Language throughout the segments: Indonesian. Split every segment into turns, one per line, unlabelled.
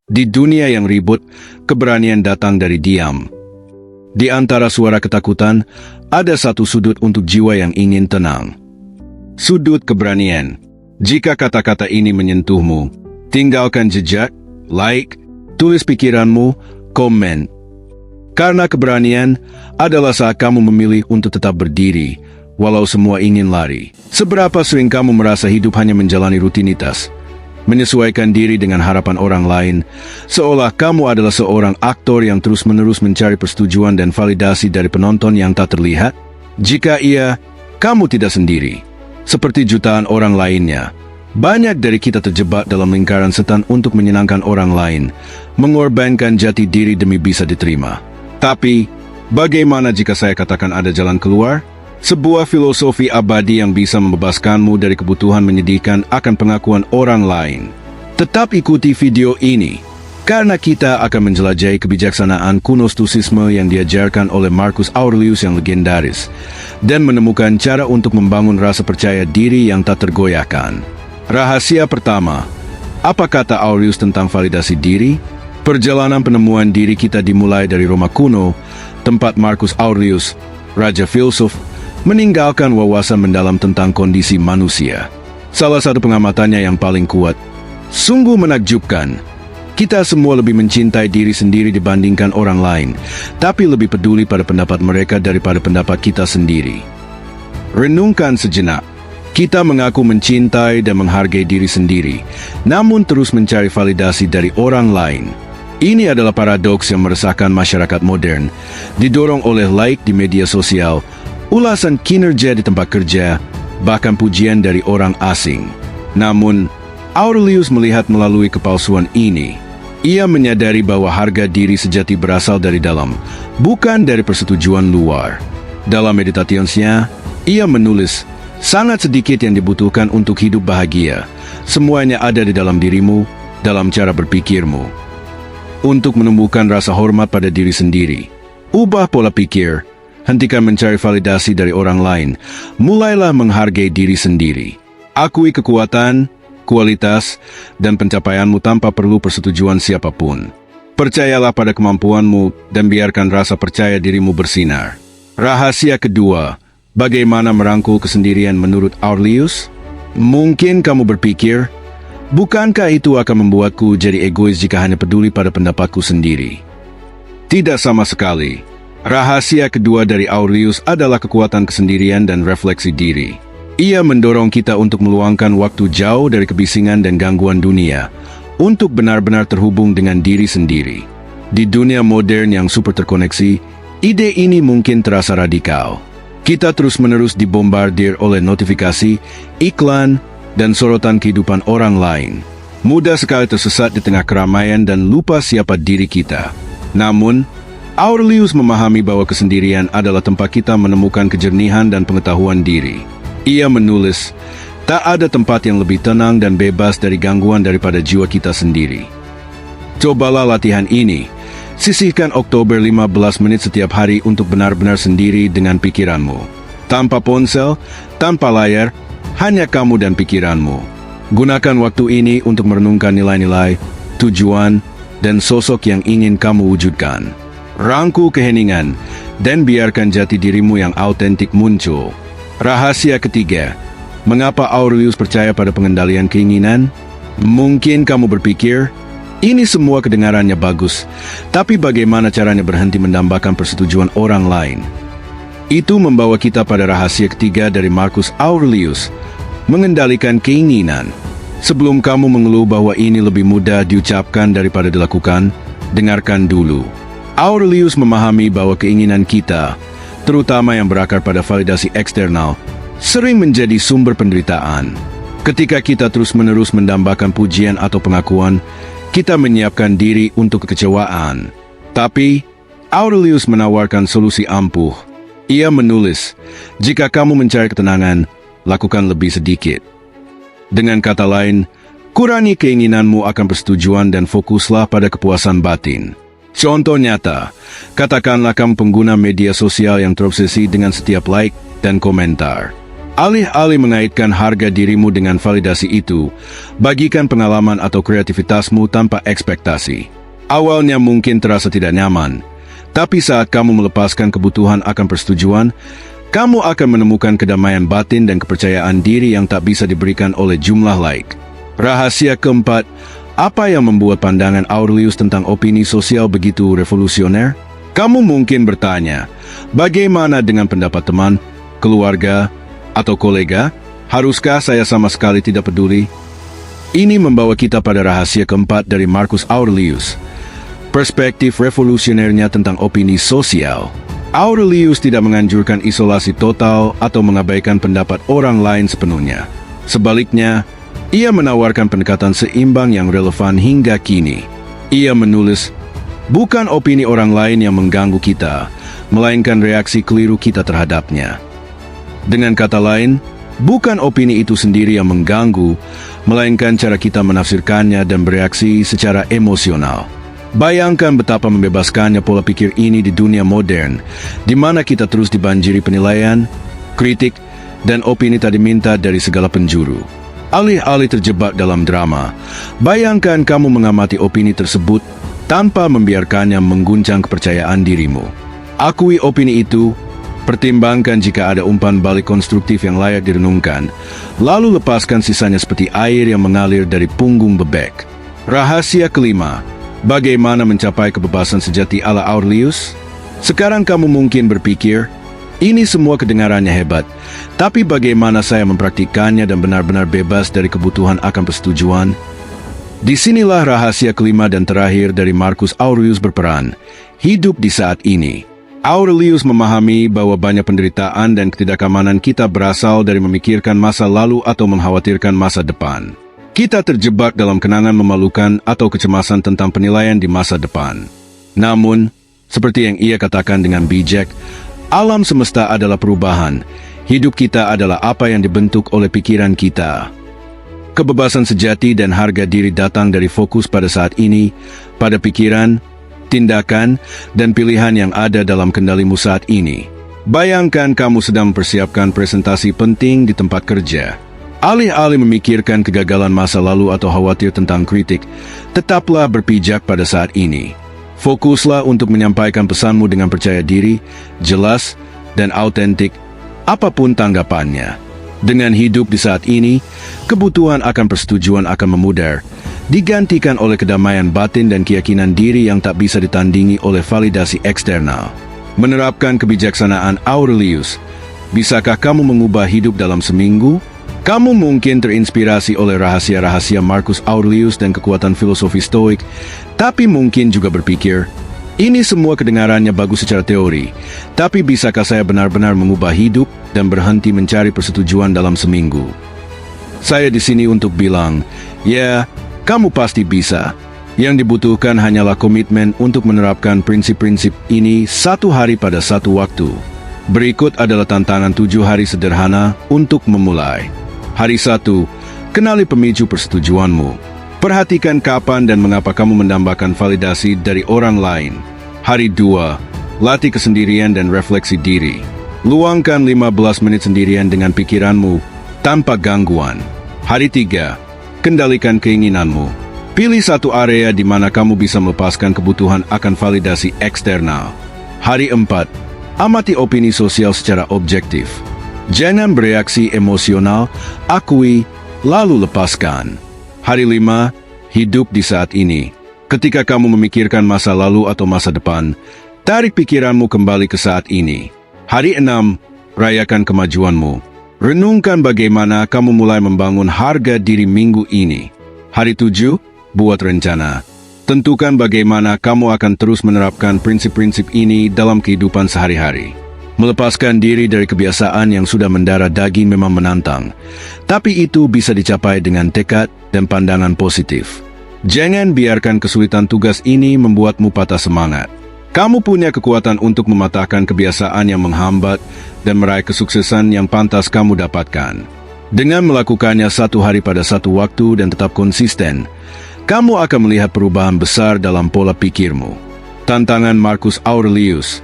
Di dunia yang ribut, keberanian datang dari diam. Di antara suara ketakutan, ada satu sudut untuk jiwa yang ingin tenang. Sudut keberanian. Jika kata-kata ini menyentuhmu, tinggalkan jejak, like, tulis pikiranmu, komen. Karena keberanian adalah saat kamu memilih untuk tetap berdiri, walau semua ingin lari. Seberapa sering kamu merasa hidup hanya menjalani rutinitas, menyesuaikan diri dengan harapan orang lain, seolah kamu adalah seorang aktor yang terus-menerus mencari persetujuan dan validasi dari penonton yang tak terlihat? Jika iya, kamu tidak sendiri. Seperti jutaan orang lainnya, banyak dari kita terjebak dalam lingkaran setan untuk menyenangkan orang lain, mengorbankan jati diri demi bisa diterima. Tapi, bagaimana jika saya katakan ada jalan keluar? Sebuah filosofi abadi yang bisa membebaskanmu dari kebutuhan menyedihkan akan pengakuan orang lain. Tetap ikuti video ini, karena kita akan menjelajahi kebijaksanaan kuno Stoicisme yang diajarkan oleh Marcus Aurelius yang legendaris, dan menemukan cara untuk membangun rasa percaya diri yang tak tergoyahkan. Rahasia pertama, apa kata Aurelius tentang validasi diri? Perjalanan penemuan diri kita dimulai dari Roma kuno, tempat Marcus Aurelius, raja filsuf, meninggalkan wawasan mendalam tentang kondisi manusia. Salah satu pengamatannya yang paling kuat, sungguh menakjubkan. Kita semua lebih mencintai diri sendiri dibandingkan orang lain, tapi lebih peduli pada pendapat mereka daripada pendapat kita sendiri. Renungkan sejenak. Kita mengaku mencintai dan menghargai diri sendiri, namun terus mencari validasi dari orang lain. Ini adalah paradoks yang meresahkan masyarakat modern, didorong oleh like di media sosial, ulasan kinerja di tempat kerja, bahkan pujian dari orang asing. Namun, Aurelius melihat melalui kepalsuan ini. Ia menyadari bahwa harga diri sejati berasal dari dalam, bukan dari persetujuan luar. Dalam meditasinya, ia menulis, sangat sedikit yang dibutuhkan untuk hidup bahagia. Semuanya ada di dalam dirimu, dalam cara berpikirmu. Untuk menumbuhkan rasa hormat pada diri sendiri, ubah pola pikir. Hentikan mencari validasi dari orang lain. Mulailah menghargai diri sendiri. Akui kekuatan, kualitas, dan pencapaianmu tanpa perlu persetujuan siapapun. Percayalah pada kemampuanmu dan biarkan rasa percaya dirimu bersinar. Rahasia kedua, bagaimana merangkul kesendirian menurut Aurelius? Mungkin kamu berpikir, bukankah itu akan membuatku jadi egois jika hanya peduli pada pendapatku sendiri? Tidak sama sekali. Rahasia kedua dari Aurelius adalah kekuatan kesendirian dan refleksi diri. Ia mendorong kita untuk meluangkan waktu jauh dari kebisingan dan gangguan dunia, untuk benar-benar terhubung dengan diri sendiri. Di dunia modern yang super terkoneksi, ide ini mungkin terasa radikal. Kita terus-menerus dibombardir oleh notifikasi, iklan, dan sorotan kehidupan orang lain. Mudah sekali tersesat di tengah keramaian dan lupa siapa diri kita. Namun, Aurelius memahami bahwa kesendirian adalah tempat kita menemukan kejernihan dan pengetahuan diri. Ia menulis, tak ada tempat yang lebih tenang dan bebas dari gangguan daripada jiwa kita sendiri. Cobalah latihan ini. Sisihkan Oktober 15 menit setiap hari untuk benar-benar sendiri dengan pikiranmu. Tanpa ponsel, tanpa layar, hanya kamu dan pikiranmu. Gunakan waktu ini untuk merenungkan nilai-nilai, tujuan, dan sosok yang ingin kamu wujudkan. Rangkul keheningan, dan biarkan jati dirimu yang autentik muncul. Rahasia ketiga, mengapa Aurelius percaya pada pengendalian keinginan? Mungkin kamu berpikir, ini semua kedengarannya bagus, tapi bagaimana caranya berhenti mendambakan persetujuan orang lain? Itu membawa kita pada rahasia ketiga dari Marcus Aurelius, mengendalikan keinginan. Sebelum kamu mengeluh bahwa ini lebih mudah diucapkan daripada dilakukan, dengarkan dulu. Aurelius memahami bahwa keinginan kita, terutama yang berakar pada validasi eksternal, sering menjadi sumber penderitaan. Ketika kita terus-menerus mendambakan pujian atau pengakuan, kita menyiapkan diri untuk kekecewaan. Tapi, Aurelius menawarkan solusi ampuh. Ia menulis, jika kamu mencari ketenangan, lakukan lebih sedikit. Dengan kata lain, kurangi keinginanmu akan persetujuan dan fokuslah pada kepuasan batin. Contoh nyata, katakanlah kamu pengguna media sosial yang terobsesi dengan setiap like dan komentar. Alih-alih mengaitkan harga dirimu dengan validasi itu, bagikan pengalaman atau kreativitasmu tanpa ekspektasi. Awalnya mungkin terasa tidak nyaman, tapi saat kamu melepaskan kebutuhan akan persetujuan, kamu akan menemukan kedamaian batin dan kepercayaan diri yang tak bisa diberikan oleh jumlah like. Rahasia keempat, apa yang membuat pandangan Aurelius tentang opini sosial begitu revolusioner? Kamu mungkin bertanya, bagaimana dengan pendapat teman, keluarga, atau kolega? Haruskah saya sama sekali tidak peduli? Ini membawa kita pada rahasia keempat dari Marcus Aurelius, perspektif revolusionernya tentang opini sosial. Aurelius tidak menganjurkan isolasi total atau mengabaikan pendapat orang lain sepenuhnya. Sebaliknya, ia menawarkan pendekatan seimbang yang relevan hingga kini. Ia menulis, bukan opini orang lain yang mengganggu kita, melainkan reaksi keliru kita terhadapnya. Dengan kata lain, bukan opini itu sendiri yang mengganggu, melainkan cara kita menafsirkannya dan bereaksi secara emosional. Bayangkan betapa membebaskannya pola pikir ini di dunia modern, di mana kita terus dibanjiri penilaian, kritik, dan opini tak diminta dari segala penjuru. Alih-alih terjebak dalam drama, bayangkan kamu mengamati opini tersebut tanpa membiarkannya mengguncang kepercayaan dirimu. Akui opini itu, pertimbangkan jika ada umpan balik konstruktif yang layak direnungkan, lalu lepaskan sisanya seperti air yang mengalir dari punggung bebek. Rahasia kelima, bagaimana mencapai kebebasan sejati ala Aurelius? Sekarang kamu mungkin berpikir, ini semua kedengarannya hebat, tapi bagaimana saya mempraktikannya dan benar-benar bebas dari kebutuhan akan persetujuan? Disinilah rahasia kelima dan terakhir dari Marcus Aurelius berperan, hidup di saat ini. Aurelius memahami bahwa banyak penderitaan dan ketidakamanan kita berasal dari memikirkan masa lalu atau mengkhawatirkan masa depan. Kita terjebak dalam kenangan memalukan atau kecemasan tentang penilaian di masa depan. Namun, seperti yang ia katakan dengan bijak, alam semesta adalah perubahan. Hidup kita adalah apa yang dibentuk oleh pikiran kita. Kebebasan sejati dan harga diri datang dari fokus pada saat ini, pada pikiran, tindakan, dan pilihan yang ada dalam kendalimu saat ini. Bayangkan kamu sedang mempersiapkan presentasi penting di tempat kerja. Alih-alih memikirkan kegagalan masa lalu atau khawatir tentang kritik, tetaplah berpijak pada saat ini. Fokuslah untuk menyampaikan pesanmu dengan percaya diri, jelas, dan autentik, apapun tanggapannya. Dengan hidup di saat ini, kebutuhan akan persetujuan akan memudar, digantikan oleh kedamaian batin dan keyakinan diri yang tak bisa ditandingi oleh validasi eksternal. Menerapkan kebijaksanaan Aurelius, bisakah kamu mengubah hidup dalam seminggu? Kamu mungkin terinspirasi oleh rahasia-rahasia Marcus Aurelius dan kekuatan filosofi Stoik, tapi mungkin juga berpikir, ini semua kedengarannya bagus secara teori, tapi bisakah saya benar-benar mengubah hidup dan berhenti mencari persetujuan dalam seminggu? Saya di sini untuk bilang, ya, kamu pasti bisa. Yang dibutuhkan hanyalah komitmen untuk menerapkan prinsip-prinsip ini satu hari pada satu waktu. Berikut adalah tantangan 7 hari sederhana untuk memulai. Hari 1, kenali pemicu persetujuanmu. Perhatikan kapan dan mengapa kamu mendambakan validasi dari orang lain. Hari 2, latih kesendirian dan refleksi diri. Luangkan 15 menit sendirian dengan pikiranmu tanpa gangguan. Hari 3, kendalikan keinginanmu. Pilih satu area di mana kamu bisa melepaskan kebutuhan akan validasi eksternal. Hari 4, amati opini sosial secara objektif. Jangan bereaksi emosional, akui, lalu lepaskan. Hari 5, hidup di saat ini. Ketika kamu memikirkan masa lalu atau masa depan, tarik pikiranmu kembali ke saat ini. Hari 6, rayakan kemajuanmu. Renungkan bagaimana kamu mulai membangun harga diri minggu ini. Hari 7, buat rencana. Tentukan bagaimana kamu akan terus menerapkan prinsip-prinsip ini dalam kehidupan sehari-hari. Melepaskan diri dari kebiasaan yang sudah mendarah daging memang menantang, tapi itu bisa dicapai dengan tekad dan pandangan positif. Jangan biarkan kesulitan tugas ini membuatmu patah semangat. Kamu punya kekuatan untuk mematahkan kebiasaan yang menghambat dan meraih kesuksesan yang pantas kamu dapatkan. Dengan melakukannya satu hari pada satu waktu dan tetap konsisten, kamu akan melihat perubahan besar dalam pola pikirmu. Tantangan Marcus Aurelius.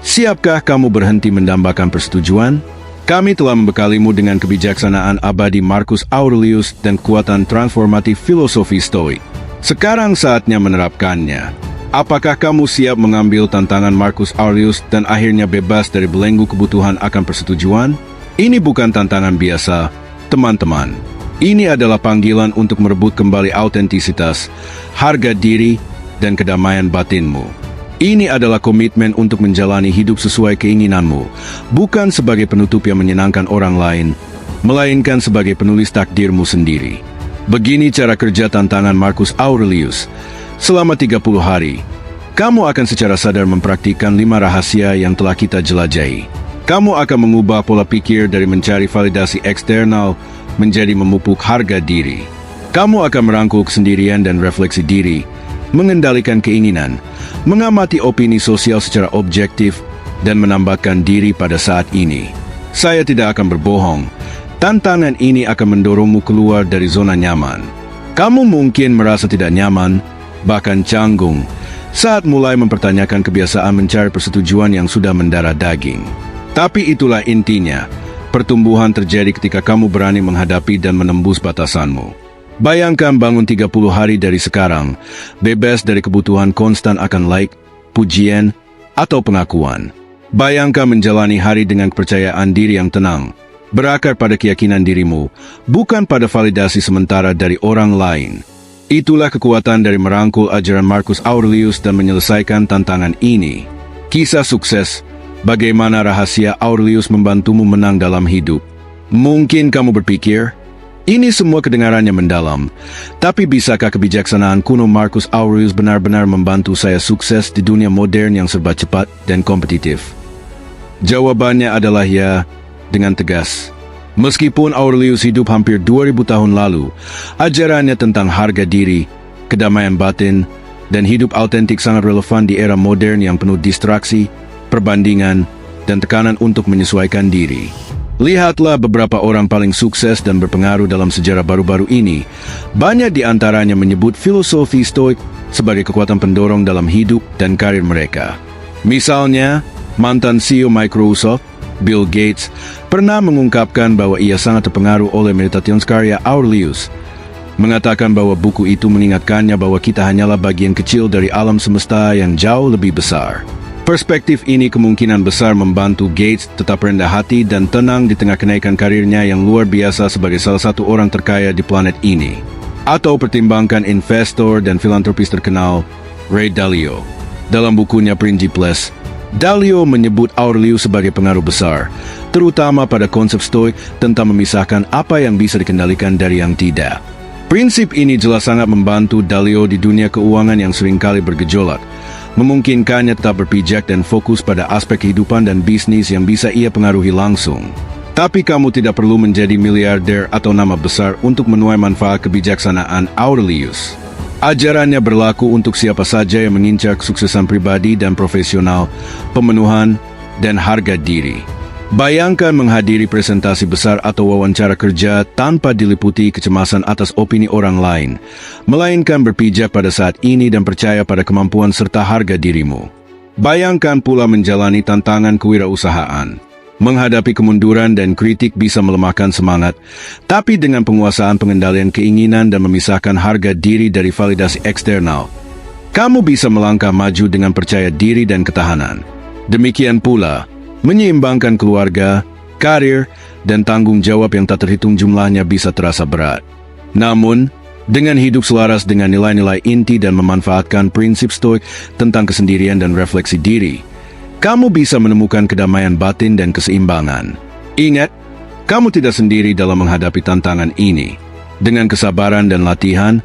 Siapkah kamu berhenti mendambakan persetujuan? Kami telah membekalimu dengan kebijaksanaan abadi Marcus Aurelius dan kekuatan transformatif filosofi Stoik. Sekarang saatnya menerapkannya. Apakah kamu siap mengambil tantangan Marcus Aurelius dan akhirnya bebas dari belenggu kebutuhan akan persetujuan? Ini bukan tantangan biasa, teman-teman. Ini adalah panggilan untuk merebut kembali autentisitas, harga diri, dan kedamaian batinmu. Ini adalah komitmen untuk menjalani hidup sesuai keinginanmu, bukan sebagai penutup yang menyenangkan orang lain, melainkan sebagai penulis takdirmu sendiri. Begini cara kerja tantangan Marcus Aurelius. Selama 30 hari, kamu akan secara sadar mempraktikkan 5 rahasia yang telah kita jelajahi. Kamu akan mengubah pola pikir dari mencari validasi eksternal menjadi memupuk harga diri. Kamu akan merangkul kesendirian dan refleksi diri, mengendalikan keinginan, mengamati opini sosial secara objektif, dan menambahkan diri pada saat ini. Saya tidak akan berbohong, tantangan ini akan mendorongmu keluar dari zona nyaman. Kamu mungkin merasa tidak nyaman, bahkan canggung, saat mulai mempertanyakan kebiasaan mencari persetujuan yang sudah mendarah daging. Tapi itulah intinya, pertumbuhan terjadi ketika kamu berani menghadapi dan menembus batasanmu. Bayangkan bangun 30 hari dari sekarang, bebas dari kebutuhan konstan akan like, pujian, atau pengakuan. Bayangkan menjalani hari dengan kepercayaan diri yang tenang, berakar pada keyakinan dirimu, bukan pada validasi sementara dari orang lain. Itulah kekuatan dari merangkul ajaran Marcus Aurelius dan menyelesaikan tantangan ini. Kisah sukses, bagaimana rahasia Aurelius membantumu menang dalam hidup. Mungkin kamu berpikir, ini semua kedengarannya mendalam, tapi bisakah kebijaksanaan kuno Marcus Aurelius benar-benar membantu saya sukses di dunia modern yang serba cepat dan kompetitif? Jawabannya adalah ya, dengan tegas. Meskipun Aurelius hidup hampir 2000 tahun lalu, ajarannya tentang harga diri, kedamaian batin, dan hidup autentik sangat relevan di era modern yang penuh distraksi, perbandingan, dan tekanan untuk menyesuaikan diri. Lihatlah beberapa orang paling sukses dan berpengaruh dalam sejarah baru-baru ini. Banyak di antaranya menyebut filosofi Stoik sebagai kekuatan pendorong dalam hidup dan karir mereka. Misalnya, mantan CEO Microsoft, Bill Gates, pernah mengungkapkan bahwa ia sangat terpengaruh oleh meditations karya Aurelius, mengatakan bahwa buku itu mengingatkannya bahwa kita hanyalah bagian kecil dari alam semesta yang jauh lebih besar. Perspektif ini kemungkinan besar membantu Gates tetap rendah hati dan tenang di tengah kenaikan karirnya yang luar biasa sebagai salah satu orang terkaya di planet ini. Atau pertimbangkan investor dan filantropis terkenal, Ray Dalio. Dalam bukunya Principles, Dalio menyebut Aurelius sebagai pengaruh besar, terutama pada konsep Stoik tentang memisahkan apa yang bisa dikendalikan dari yang tidak. Prinsip ini jelas sangat membantu Dalio di dunia keuangan yang seringkali bergejolak, memungkinkannya tetap berpijak dan fokus pada aspek kehidupan dan bisnis yang bisa ia pengaruhi langsung. Tapi kamu tidak perlu menjadi miliarder atau nama besar untuk menuai manfaat kebijaksanaan Aurelius. Ajarannya berlaku untuk siapa saja yang mengincar kesuksesan pribadi dan profesional, pemenuhan, dan harga diri. Bayangkan menghadiri presentasi besar atau wawancara kerja tanpa diliputi kecemasan atas opini orang lain, melainkan berpijak pada saat ini dan percaya pada kemampuan serta harga dirimu. Bayangkan pula menjalani tantangan kewirausahaan. Menghadapi kemunduran dan kritik bisa melemahkan semangat, tapi dengan penguasaan pengendalian keinginan dan memisahkan harga diri dari validasi eksternal, kamu bisa melangkah maju dengan percaya diri dan ketahanan. Demikian pula, menyeimbangkan keluarga, karir, dan tanggung jawab yang tak terhitung jumlahnya bisa terasa berat. Namun, dengan hidup selaras dengan nilai-nilai inti dan memanfaatkan prinsip Stoik tentang kesendirian dan refleksi diri, kamu bisa menemukan kedamaian batin dan keseimbangan. Ingat, kamu tidak sendiri dalam menghadapi tantangan ini. Dengan kesabaran dan latihan,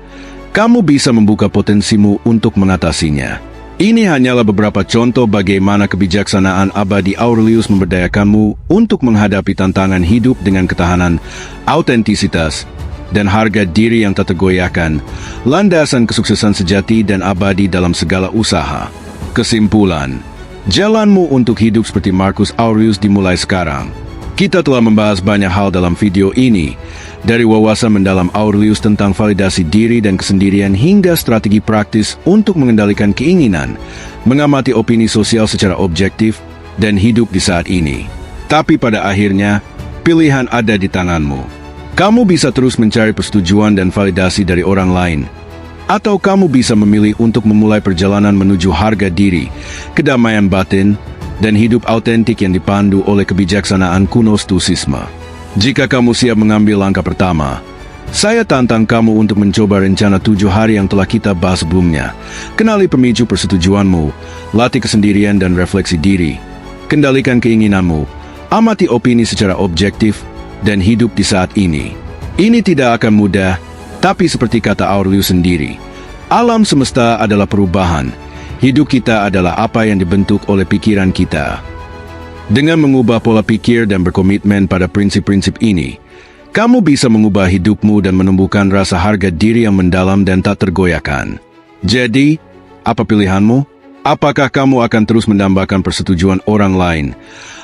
kamu bisa membuka potensimu untuk mengatasinya. Ini hanyalah beberapa contoh bagaimana kebijaksanaan abadi Aurelius memberdayakanmu untuk menghadapi tantangan hidup dengan ketahanan, autentisitas, dan harga diri yang tak tergoyahkan, landasan kesuksesan sejati dan abadi dalam segala usaha. Kesimpulan, jalanmu untuk hidup seperti Marcus Aurelius dimulai sekarang. Kita telah membahas banyak hal dalam video ini, dari wawasan mendalam Aurelius tentang validasi diri dan kesendirian hingga strategi praktis untuk mengendalikan keinginan, mengamati opini sosial secara objektif, dan hidup di saat ini. Tapi pada akhirnya, pilihan ada di tanganmu. Kamu bisa terus mencari persetujuan dan validasi dari orang lain, atau kamu bisa memilih untuk memulai perjalanan menuju harga diri, kedamaian batin, dan hidup autentik yang dipandu oleh kebijaksanaan kuno Stoicisme. Jika kamu siap mengambil langkah pertama, saya tantang kamu untuk mencoba rencana 7 hari yang telah kita bahas sebelumnya. Kenali pemicu persetujuanmu, latih kesendirian dan refleksi diri, kendalikan keinginanmu, amati opini secara objektif, dan hidup di saat ini. Ini tidak akan mudah, tapi seperti kata Aurelius sendiri, alam semesta adalah perubahan. Hidup kita adalah apa yang dibentuk oleh pikiran kita. Dengan mengubah pola pikir dan berkomitmen pada prinsip-prinsip ini, kamu bisa mengubah hidupmu dan menumbuhkan rasa harga diri yang mendalam dan tak tergoyahkan. Jadi, apa pilihanmu? Apakah kamu akan terus mendambakan persetujuan orang lain?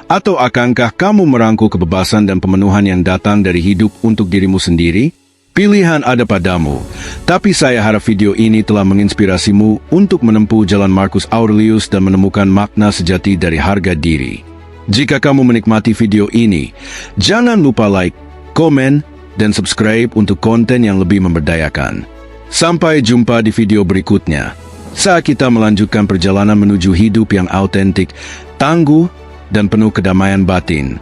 Atau akankah kamu merangkul kebebasan dan pemenuhan yang datang dari hidup untuk dirimu sendiri? Pilihan ada padamu, tapi saya harap video ini telah menginspirasimu untuk menempuh jalan Marcus Aurelius dan menemukan makna sejati dari harga diri. Jika kamu menikmati video ini, jangan lupa like, komen, dan subscribe untuk konten yang lebih memberdayakan. Sampai jumpa di video berikutnya, saat kita melanjutkan perjalanan menuju hidup yang autentik, tangguh, dan penuh kedamaian batin.